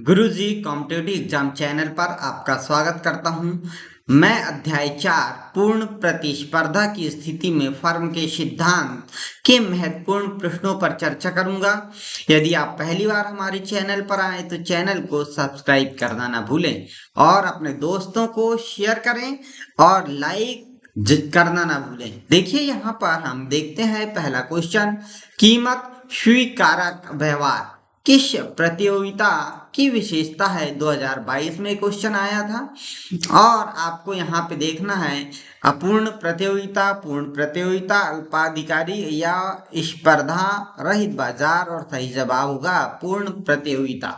गुरुजी competitive exam channel पर आपका स्वागत करता हूं। मैं अध्याय 4 पूर्ण प्रतिस्पर्धा की स्थिति में फर्म के सिद्धांत के महत्वपूर्ण प्रश्नों पर चर्चा करूंगा। यदि आप पहली बार हमारे चैनल पर आए तो चैनल को सब्सक्राइब करना ना भूलें और अपने दोस्तों को शेयर करें और लाइक करना ना भूलें। देखिए यहाँ पर हम देखते हैं पहला क्वेश्चन, कीमत स्वीकारक व्यवहार किस प्रतियोगिता की विशेषता है। 2022 में क्वेश्चन आया था और आपको यहाँ पे देखना है अपूर्ण प्रतियोगिता, पूर्ण प्रतियोगिता, अल्पाधिकारी या स्पर्धा रहित बाजार, और सही जवाब होगा पूर्ण प्रतियोगिता।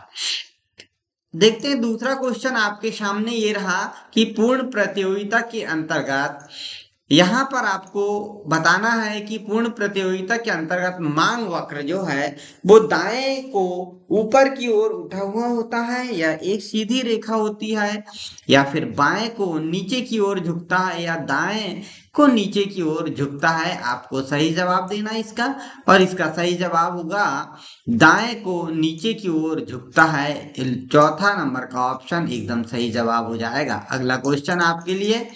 देखते हैं दूसरा क्वेश्चन आपके सामने ये रहा कि पूर्ण प्रतियोगिता के अंतर्गत यहाँ पर आपको बताना है कि पूर्ण प्रतियोगिता के अंतर्गत मांग वक्र जो है वो दाएं को ऊपर की ओर उठा हुआ होता है या एक सीधी रेखा होती है, या फिर बाएं को नीचे की ओर झुकता है या दाएं को नीचे की ओर झुकता है। आपको सही जवाब देना है इसका, और इसका सही जवाब होगा दाएं को नीचे की ओर झुकता है। चौथा नंबर का ऑप्शन एकदम सही जवाब हो जाएगा। अगला क्वेश्चन आपके लिए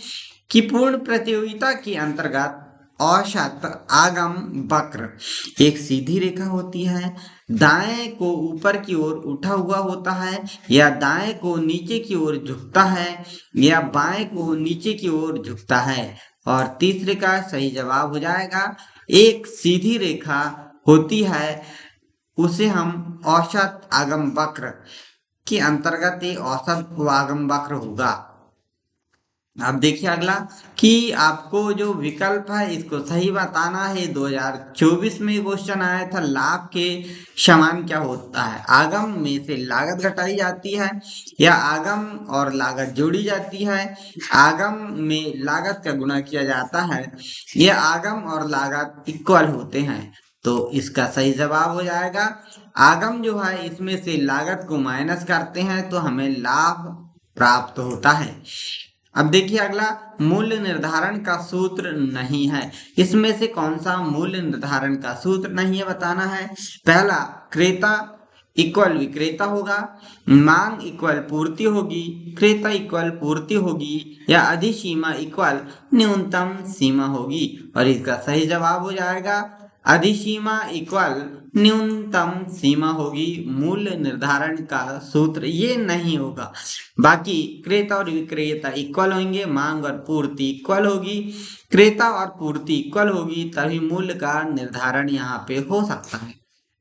कि पूर्ण प्रतियोगिता के अंतर्गत औसत आगम वक्र एक सीधी रेखा होती है, दाएं को ऊपर की ओर उठा हुआ होता है या दाएं को नीचे की ओर झुकता है या बाएं को नीचे की ओर झुकता है। और तीसरे का सही जवाब हो जाएगा एक सीधी रेखा होती है, उसे हम औसत आगम वक्र के अंतर्गत ये औसत आगम वक्र होगा। अब देखिए अगला कि आपको जो विकल्प है इसको सही बताना है। 2024 में क्वेश्चन आया था, लाभ के समान क्या होता है। आगम में से लागत घटाई जाती है या आगम और लागत जोड़ी जाती है, आगम में लागत का गुणा किया जाता है या आगम और लागत इक्वल होते हैं। तो इसका सही जवाब हो जाएगा आगम जो है इसमें से लागत को माइनस करते हैं तो हमें लाभ प्राप्त होता है। अब देखिए अगला, मूल्य निर्धारण का सूत्र नहीं है। इसमें से कौन सा मूल्य निर्धारण का सूत्र नहीं है बताना है। पहला, क्रेता इक्वल विक्रेता होगा, मांग इक्वल पूर्ति होगी, क्रेता इक्वल पूर्ति होगी या अधिसीमा इक्वल न्यूनतम सीमा होगी। और इसका सही जवाब हो जाएगा अधिसीमा इक्वल न्यूनतम सीमा होगी। मूल्य निर्धारण का सूत्र ये नहीं होगा। बाकी क्रेता और विक्रेता इक्वल होंगे, मांग और पूर्ति इक्वल होगी, क्रेता और पूर्ति इक्वल होगी, तभी मूल्य का निर्धारण यहाँ पे हो सकता है।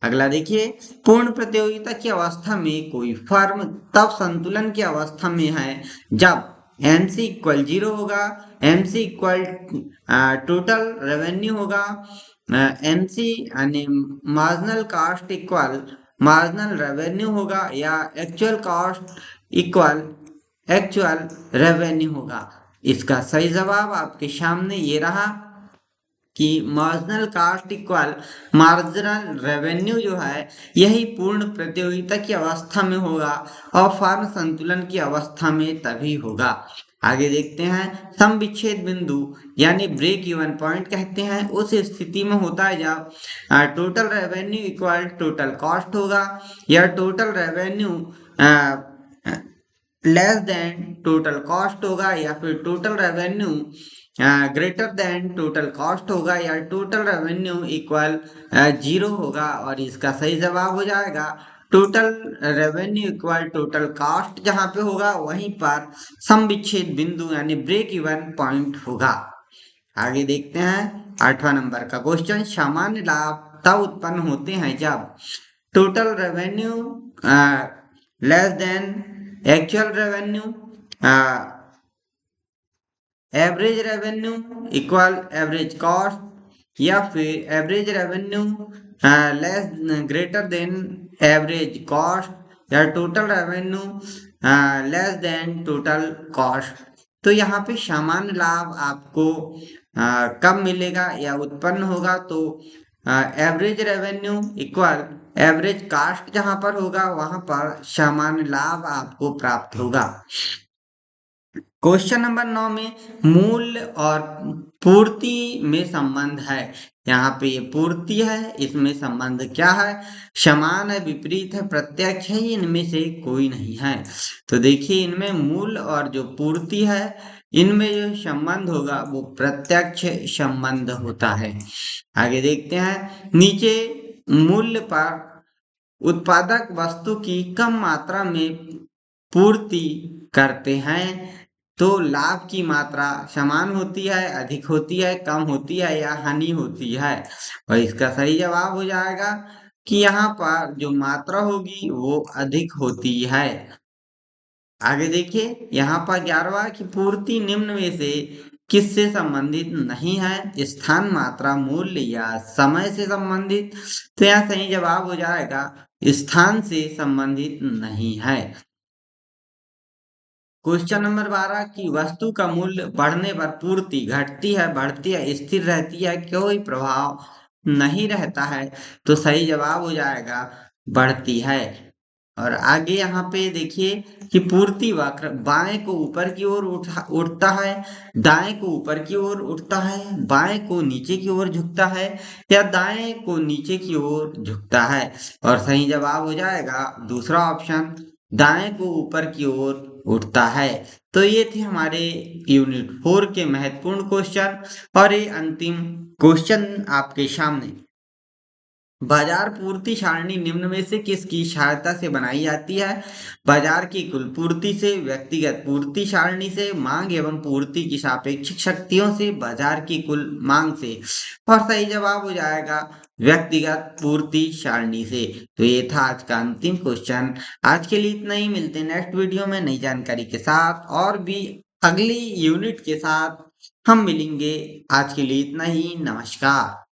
अगला देखिए, पूर्ण प्रतियोगिता की अवस्था में कोई फर्म तब संतुलन की अवस्था में है जब MC इक्वल 0 होगा, MC इक्वल टोटल रेवेन्यू होगा, MC यानी marginal cost equal marginal revenue होगा या actual cost equal actual revenue होगा। इसका सही जवाब आपके सामने ये रहा कि marginal cost equal marginal revenue जो है यही पूर्ण प्रतियोगिता की अवस्था में होगा और फर्म संतुलन की अवस्था में तभी होगा। आगे देखते हैं, सम विच्छेद बिंदु यानी ब्रेक इवन पॉइंट कहते हैं, उस स्थिति में होता है जब total revenue equal total cost होगा या total revenue less than total cost होगा या फिर total revenue greater than total cost होगा या टोटल रेवेन्यू इक्वल 0 होगा। और इसका सही जवाब हो जाएगा total revenue equal total cost. जहां पे होगा वहीं पर सम विच्छेद बिंदु यानी ब्रेक इवन पॉइंट होगा। आगे देखते हैं 8वां नंबर का क्वेश्चन, सामान्य लाभ तब उत्पन्न होते हैं जब total revenue less than actual revenue, average revenue equal average cost या फिर average revenue less greater than average cost या total revenue less than total cost. तो यहाँ पे सामान्य लाभ आपको कब मिलेगा या उत्पन्न होगा, तो average revenue equal average cost जहां पर होगा वहां पर सामान्य लाभ आपको प्राप्त होगा। क्वेश्चन नंबर 9 में मूल्य और पूर्ति में संबंध है। यहाँ पे ये पूर्ति है, इसमें संबंध क्या है? समान है, विपरीत है, प्रत्यक्ष है, इनमें से कोई नहीं है। तो देखिए इनमें मूल और जो पूर्ति है, इनमें जो संबंध होगा वो प्रत्यक्ष संबंध होता है। आगे देखते हैं, नीचे मूल्य पर उत्पादक वस्तु की कम मात्रा में पूर्ति करते हैं तो लाभ की मात्रा समान होती है, अधिक होती है, कम होती है या हानि होती है। और इसका सही जवाब हो जाएगा कि यहाँ पर जो मात्रा होगी वो अधिक होती है। आगे देखिए, यहाँ पर 11वां कि पूर्ति निम्न में से किससे संबंधित नहीं है? स्थान, मात्रा, मूल्य या समय से संबंधित। तो यहाँ सही जवाब हो जाएगा स्थान से संबंधित नहीं है। क्वेश्चन नंबर 12 कि वस्तु का मूल्य बढ़ने पर पूर्ति घटती है, बढ़ती है, स्थिर रहती है, कोई प्रभाव नहीं रहता है। तो सही जवाब हो जाएगा बढ़ती है। और आगे यहाँ पे देखिए कि पूर्ति वक्र बाएं को ऊपर की ओर उठता है, दाएं को ऊपर की ओर उठता है, बाएं को नीचे की ओर झुकता है या दाएं को नीचे की ओर झुकता है। और सही जवाब हो जाएगा दूसरा ऑप्शन, दाएं को ऊपर की ओर उठता है। तो ये थे हमारे यूनिट 4 के महत्वपूर्ण क्वेश्चन। और ये अंतिम क्वेश्चन आपके सामने, बाजार पूर्ति सारणी निम्न में से किसकी सहायता से बनाई जाती है? बाजार की कुल पूर्ति से, व्यक्तिगत पूर्ति सारणी से, मांग एवं पूर्ति की सापेक्षिक शक्तियों से, बाजार की कुल मांग से। और सही जवाब हो जाएगा व्यक्तिगत पूर्ति सारणी से। तो ये था आज का अंतिम क्वेश्चन। आज के लिए इतना ही, मिलते हैं नेक्स्ट वीडियो में नई जानकारी के साथ और भी अगली यूनिट के साथ हम मिलेंगे। आज के लिए इतना ही, नमस्कार।